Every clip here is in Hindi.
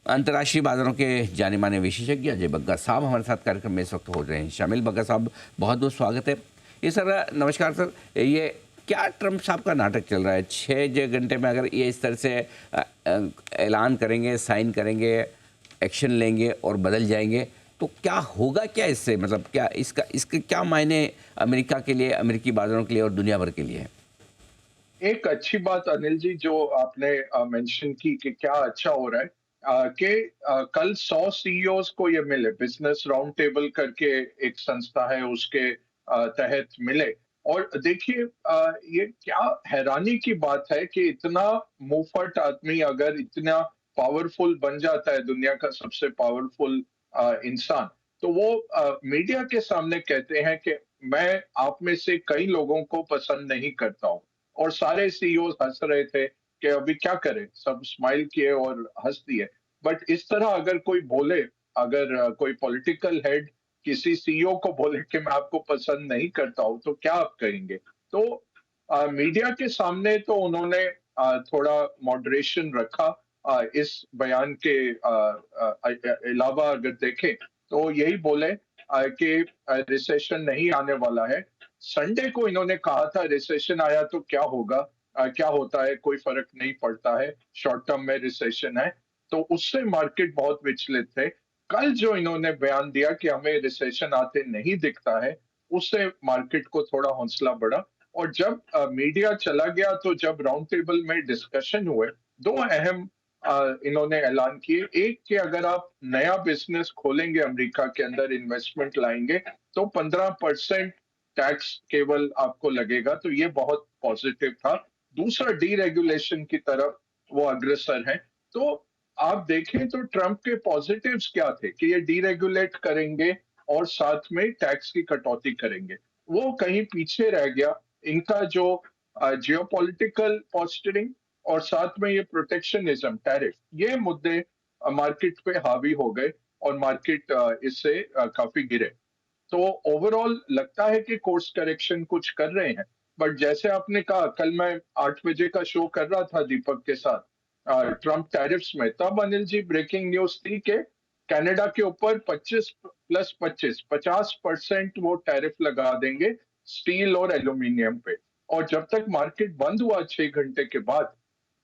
अंतर्राष्ट्रीय बाजारों के जाने माने विशेषज्ञ अजय बग्गा साहब हमारे साथ कार्यक्रम में इस वक्त हो रहे हैं शामिल। बग्गा साहब, बहुत बहुत स्वागत है। ये सर, नमस्कार सर। ये क्या ट्रंप साहब का नाटक चल रहा है? 6 घंटे में अगर ये इस तरह से ऐलान करेंगे, साइन करेंगे, एक्शन लेंगे और बदल जाएंगे, तो क्या होगा? क्या इससे मतलब क्या इसका इसके क्या मायने अमेरिका के लिए, अमेरिकी बाजारों के लिए और दुनिया भर के लिए है? एक अच्छी बात अनिल जी जो आपने मेंशन की कि क्या अच्छा हो रहा है कि कल 100 सीईओज को ये मिले, बिजनेस राउंड टेबल करके एक संस्था है उसके तहत मिले। और देखिए ये क्या हैरानी की बात है कि इतना मुंहफट आदमी अगर इतना पावरफुल बन जाता है, दुनिया का सबसे पावरफुल इंसान, तो वो मीडिया के सामने कहते हैं कि मैं आप में से कई लोगों को पसंद नहीं करता हूं। और सारे सीईओ हंस रहे थे कि अभी क्या करें, सब स्माइल किए और हंस दिए। बट इस तरह अगर कोई बोले, अगर कोई पॉलिटिकल हेड किसी सीईओ को बोले कि मैं आपको पसंद नहीं करता हूं, तो क्या आप कहेंगे? तो मीडिया के सामने तो उन्होंने थोड़ा मॉडरेशन रखा। इस बयान के अलावा अगर देखें तो यही बोले कि रिसेशन नहीं आने वाला है। संडे को इन्होंने कहा था रिसेशन आया तो क्या होगा, क्या होता है, कोई फर्क नहीं पड़ता है, शॉर्ट टर्म में रिसेशन है। तो उससे मार्केट बहुत विचलित थे। कल जो इन्होंने बयान दिया कि हमें रिसेशन आते नहीं दिखता है, उससे मार्केट को थोड़ा हौसला बढ़ा। और जब मीडिया चला गया तो जब राउंड टेबल में डिस्कशन हुए, दो अहम इन्होंने ऐलान किए। एक कि अगर आप नया बिजनेस खोलेंगे अमेरिका के अंदर, इन्वेस्टमेंट लाएंगे, तो 15% टैक्स केवल आपको लगेगा, तो ये बहुत पॉजिटिव था। दूसरा, डीरेगुलेशन की तरफ वो अग्रसर है। तो आप देखें तो ट्रंप के पॉजिटिव्स क्या थे कि ये डीरेगुलेट करेंगे और साथ में टैक्स की कटौती करेंगे। वो कहीं पीछे रह गया। इनका जो जियोपॉलिटिकल पोस्टरिंग और साथ में ये प्रोटेक्शनिज्म, टैरिफ, ये मुद्दे मार्केट पे हावी हो गए और मार्केट इससे काफी गिरे। तो ओवरऑल लगता है कि कोर्स करेक्शन कुछ कर रहे हैं। बट जैसे आपने कहा, कल मैं 8 बजे का शो कर रहा था दीपक के साथ ट्रम्प टैरिफ्स में, तब अनिल जी ब्रेकिंग न्यूज थी कि कनाडा के ऊपर 25 + 25 50% वो टैरिफ लगा देंगे स्टील और एल्यूमिनियम पे। और जब तक मार्केट बंद हुआ 6 घंटे के बाद,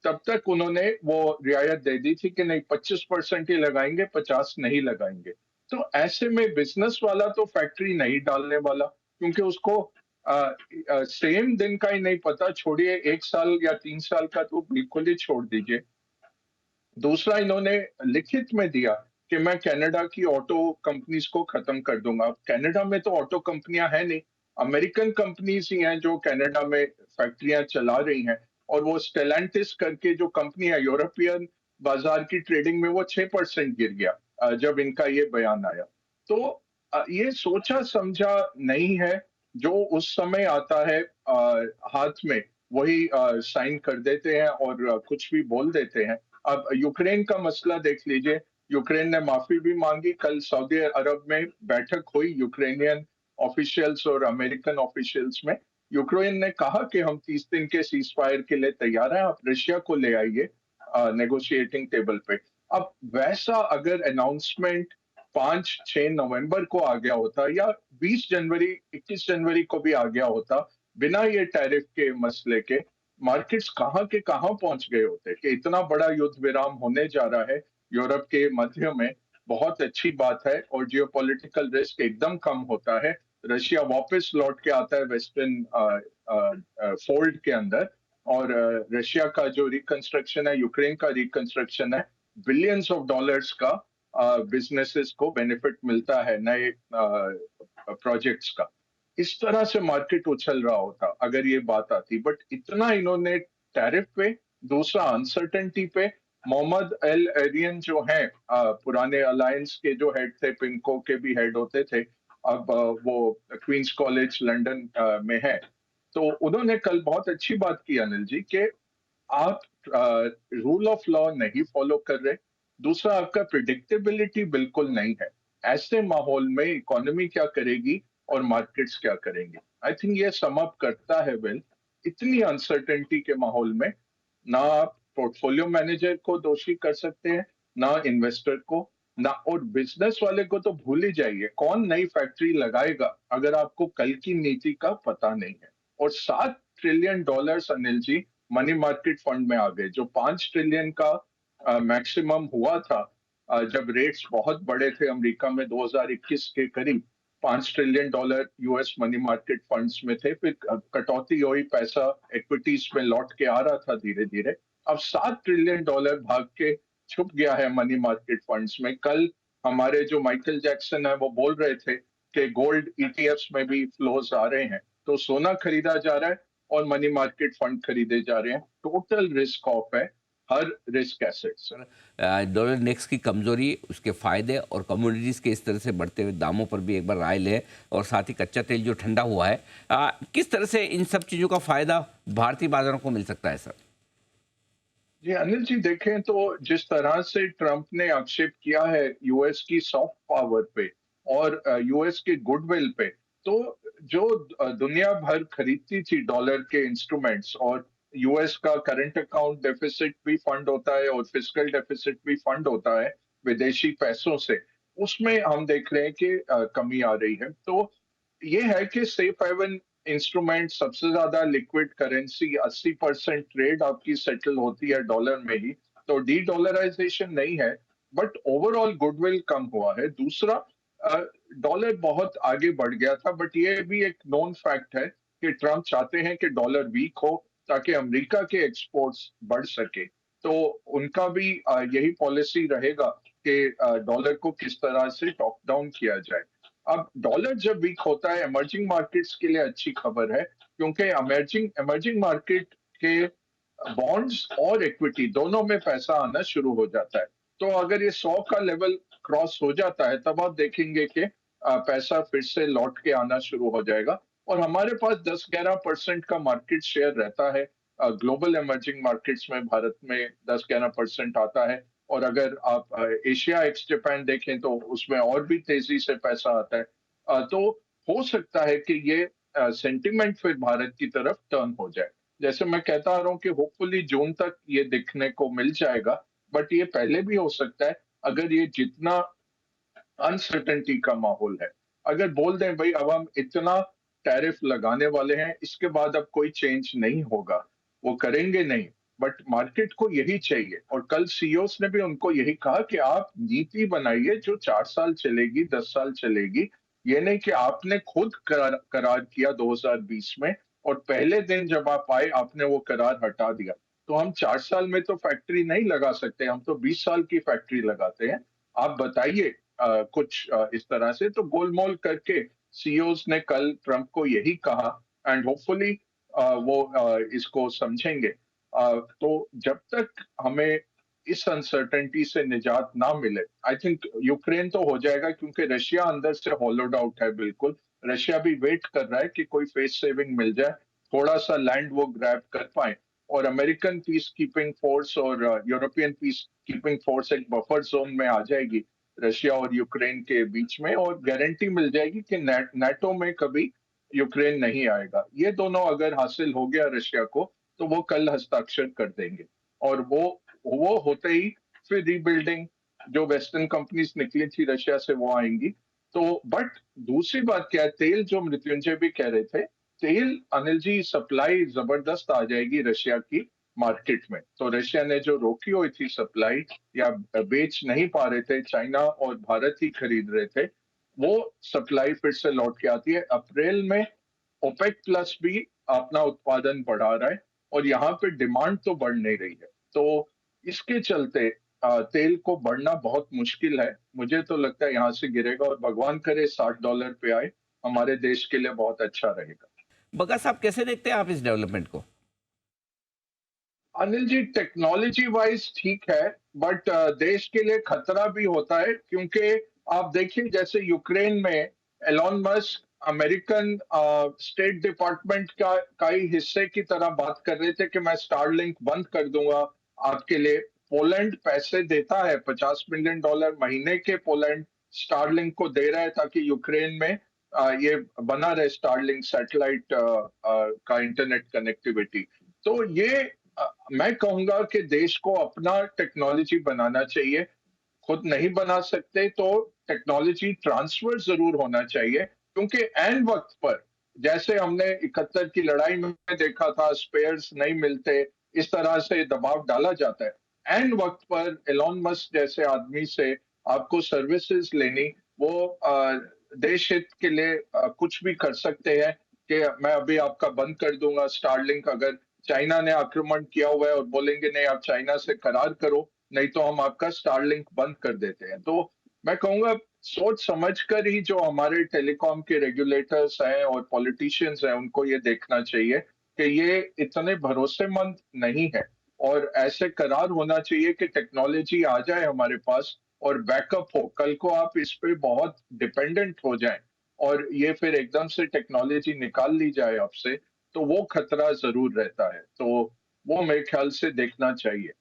तब तक उन्होंने वो रियायत दे दी थी कि नहीं, 25% ही लगाएंगे, 50 नहीं लगाएंगे। तो ऐसे में बिजनेस वाला तो फैक्ट्री नहीं डालने वाला, क्योंकि उसको सेम दिन का ही नहीं पता, छोड़िए 1 साल या 3 साल का तो बिल्कुल ही छोड़ दीजिए। दूसरा, इन्होंने लिखित में दिया कि मैं कनाडा की ऑटो कंपनीज को खत्म कर दूंगा। अब कनाडा में तो ऑटो कंपनियां हैं नहीं, अमेरिकन कंपनीज ही हैं जो कनाडा में फैक्ट्रियां चला रही हैं। और वो स्टेलेंटिस करके जो कंपनी है, यूरोपियन बाजार की ट्रेडिंग में वो 6% गिर गया जब इनका ये बयान आया। तो ये सोचा समझा नहीं है। जो उस समय आता है हाथ में, वही साइन कर देते हैं और कुछ भी बोल देते हैं। अब यूक्रेन का मसला देख लीजिए, यूक्रेन ने माफी भी मांगी। कल सऊदी अरब में बैठक हुई यूक्रेनियन ऑफिशियल्स और अमेरिकन ऑफिशियल्स में। यूक्रेन ने कहा कि हम 30 दिन के सीज फायर के लिए तैयार हैं, आप रशिया को ले आइए नेगोशिएटिंग टेबल पे। अब वैसा अगर अनाउंसमेंट 5-6 नवंबर को आ गया होता, या 20 जनवरी, 21 जनवरी को भी आ गया होता, बिना ये टैरिफ के मसले के, मार्केट्स कहाँ के कहाँ पहुंच गए होते कि इतना बड़ा युद्ध विराम होने जा रहा है यूरोप के मध्य में। बहुत अच्छी बात है और जियोपॉलिटिकल रिस्क एकदम कम होता है। रशिया वापस लौट के आता है वेस्टर्न फोल्ड के अंदर। और रशिया का जो रिकंस्ट्रक्शन है, यूक्रेन का रिकंस्ट्रक्शन है, बिलियंस ऑफ डॉलर्स का बिजनेसेस को बेनिफिट मिलता है नए प्रोजेक्ट्स का। इस तरह से मार्केट उछल रहा होता अगर ये बात आती। बट इतना इन्होंने टैरिफ पे, दूसरा अनसर्टेनिटी पे। मोहम्मद एल एरियन जो हैं, पुराने अलायंस के जो हेड थे, पिंको के भी हेड होते थे, अब वो क्वींस कॉलेज लंदन में है। तो उन्होंने कल बहुत अच्छी बात की अनिल जी कि आप रूल ऑफ लॉ नहीं फॉलो कर रहे। दूसरा, आपका प्रिडिक्टेबिलिटी बिल्कुल नहीं है। ऐसे माहौल में इकोनॉमी क्या करेगी और मार्केट्स क्या करेंगे? आई थिंक ये सम अप करता है वेल। इतनी अनसर्टेनिटी के माहौल में ना आप पोर्टफोलियो मैनेजर को दोषी कर सकते हैं, ना इन्वेस्टर को, ना और बिजनेस वाले को तो भूल ही जाइए, कौन नई फैक्ट्री लगाएगा अगर आपको कल की नीति का पता नहीं है। और $7 trillion Anil ji money market fund में आ गए, जो 5 ट्रिलियन का मैक्सिमम हुआ था जब रेट्स बहुत बड़े थे अमेरिका में 2021 के करीब। $5 trillion US money market funds में थे, फिर कटौती हुई, पैसा इक्विटीज में लौट के आ रहा था धीरे धीरे। अब $7 ट्रिलियन भाग के छुप गया है मनी मार्केट फंड्स में। कल हमारे जो माइकल जैक्सन है वो बोल रहे थे कि गोल्ड ईटीएफ्स में भी फ्लोज आ रहे हैं, तो सोना खरीदा जा रहा है और मनी मार्केट फंड खरीदे जा रहे हैं। टोटल रिस्क ऑफ है हर रिस्क एसेट से। डॉलर इंडेक्स की कमजोरी, उसके फायदे और कमोडिटीज के इस तरह से बढ़ते हुए दामों पर भी एक बार राय लें, और साथ ही कच्चा तेल जो ठंडा हुआ है, किस तरह से इन सब चीज़ों का फायदा भारतीय बाजारों को मिल सकता है सर? जी अनिल जी, देखें तो जिस तरह से ट्रंप ने आक्षेप किया है यूएस की सॉफ्ट पावर पे और यूएस के गुडविल पे, तो जो दुनिया भर खरीदती थी डॉलर के इंस्ट्रूमेंट्स, और यूएस का करंट अकाउंट डेफिसिट भी फंड होता है और फिस्कल डेफिसिट भी फंड होता है विदेशी पैसों से, उसमें हम देख रहे हैं कि कमी आ रही है। तो ये है कि सेफ हेवन इंस्ट्रूमेंट, सबसे ज्यादा लिक्विड करेंसी, 80% ट्रेड आपकी सेटल होती है डॉलर में ही, तो डी डॉलराइजेशन नहीं है, बट ओवरऑल गुडविल कम हुआ है। दूसरा, डॉलर बहुत आगे बढ़ गया था, बट ये भी एक नोन फैक्ट है कि ट्रम्प चाहते हैं कि डॉलर वीक हो ताकि अमेरिका के एक्सपोर्ट्स बढ़ सके। तो उनका भी यही पॉलिसी रहेगा कि डॉलर को किस तरह से टॉप डाउन किया जाए। अब डॉलर जब वीक होता है, इमर्जिंग मार्केट्स के लिए अच्छी खबर है, क्योंकि इमर्जिंग इमर्जिंग मार्केट के बॉन्ड्स और इक्विटी दोनों में पैसा आना शुरू हो जाता है। तो अगर ये 100 का लेवल क्रॉस हो जाता है, तब आप देखेंगे कि पैसा फिर से लौट के आना शुरू हो जाएगा। और हमारे पास 10-11% का मार्केट शेयर रहता है ग्लोबल इमर्जिंग मार्केट्स में। भारत में 10-11% आता है, और अगर आप एशिया एक्स जापान देखें तो उसमें और भी तेजी से पैसा आता है। तो हो सकता है कि ये सेंटिमेंट फिर भारत की तरफ टर्न हो जाए। जैसे मैं कहता आ रहा हूँ कि होपफुली जून तक ये दिखने को मिल जाएगा, बट ये पहले भी हो सकता है अगर ये जितना अनसर्टेनिटी का माहौल है। अगर बोल दें भाई अब हम इतना टैरिफ लगाने वाले हैं, इसके बाद अब कोई चेंज नहीं होगा, वो करेंगे नहीं, बट मार्केट को यही चाहिए। और कल सीईओस ने भी उनको यही कहा कि आप नीति बनाइए जो 4 साल चलेगी, 10 साल चलेगी। ये नहीं कि आपने खुद करार किया 2020 में, और पहले दिन जब आप आए आपने वो करार हटा दिया। तो हम 4 साल में तो फैक्ट्री नहीं लगा सकते, हम तो 20 साल की फैक्ट्री लगाते हैं। आप बताइए कुछ इस तरह से। तो गोलमोल करके सीईओस ने कल ट्रंप को यही कहा, एंड होपफुली वो इसको समझेंगे। तो जब तक हमें इस अनसर्टेनिटी से निजात ना मिले, आई थिंक यूक्रेन तो हो जाएगा, क्योंकि रशिया अंदर से हॉलोड आउट है बिल्कुल। रशिया भी वेट कर रहा है कि कोई फेस सेविंग मिल जाए, थोड़ा सा लैंड वो ग्रैब कर पाए, और अमेरिकन पीस कीपिंग फोर्स और यूरोपियन पीस कीपिंग फोर्स एक बफर जोन में आ जाएगी रशिया और यूक्रेन के बीच में, और गारंटी मिल जाएगी कि नाटो में कभी यूक्रेन नहीं आएगा। ये दोनों अगर हासिल हो गया रशिया को, तो वो कल हस्ताक्षर कर देंगे, और वो होते ही फिर रीबिल्डिंग, जो वेस्टर्न कंपनीज निकली थी रशिया से वो आएंगी। तो बट दूसरी बात क्या है, तेल जो मृत्युंजय भी कह रहे थे, तेल अनिल जी सप्लाई जबरदस्त आ जाएगी रशिया की मार्केट में। तो रशिया ने जो रोकी हुई थी सप्लाई या बेच नहीं पा रहे थे, चाइना और भारत ही खरीद रहे थे, वो सप्लाई फिर से लौट के आती है। अप्रैल में ओपेक प्लस भी अपना उत्पादन बढ़ा रहा है, और यहाँ पे डिमांड तो बढ़ नहीं रही है। तो इसके चलते तेल को बढ़ना बहुत मुश्किल है। मुझे तो लगता है यहाँ से गिरेगा, और भगवान करे $60 पे आए, हमारे देश के लिए बहुत अच्छा रहेगा। बगा साहब, कैसे देखते हैं आप इस डेवलपमेंट को? अनिल जी, टेक्नोलॉजी वाइज ठीक है, बट देश के लिए खतरा भी होता है, क्योंकि आप देखिए जैसे यूक्रेन में Elon Musk American state department का ही हिस्से की तरह बात कर रहे थे कि मैं स्टारलिंक बंद कर दूंगा आपके लिए। पोलैंड पैसे देता है, $50 मिलियन महीने के पोलैंड स्टारलिंक को दे रहा है, ताकि यूक्रेन में ये बना रहे स्टारलिंक सैटेलाइट का इंटरनेट कनेक्टिविटी। तो ये मैं कहूंगा कि देश को अपना टेक्नोलॉजी बनाना चाहिए। खुद नहीं बना सकते तो टेक्नोलॉजी ट्रांसफर जरूर होना चाहिए, क्योंकि एन वक्त पर, जैसे हमने 71 की लड़ाई में देखा था, स्पेयर्स नहीं मिलते, इस तरह से दबाव डाला जाता है। एन वक्त पर एलोन मस्क जैसे आदमी से आपको सर्विसेज लेनी, वो देश हित के लिए कुछ भी कर सकते हैं कि मैं अभी आपका बंद कर दूंगा स्टारलिंक, अगर चाइना ने आक्रमण किया हुआ है और बोलेंगे नहीं आप चाइना से करार करो, नहीं तो हम आपका स्टारलिंक बंद कर देते हैं। तो मैं कहूंगा सोच समझकर ही जो हमारे टेलीकॉम के रेगुलेटर्स हैं और पॉलिटिशियंस हैं उनको ये देखना चाहिए कि ये इतने भरोसेमंद नहीं है, और ऐसे करार होना चाहिए कि टेक्नोलॉजी आ जाए हमारे पास और बैकअप हो, कल को आप इस पे बहुत डिपेंडेंट हो जाएं और ये फिर एकदम से टेक्नोलॉजी निकाल ली जाए आपसे, तो वो खतरा जरूर रहता है। तो वो मेरे ख्याल से देखना चाहिए।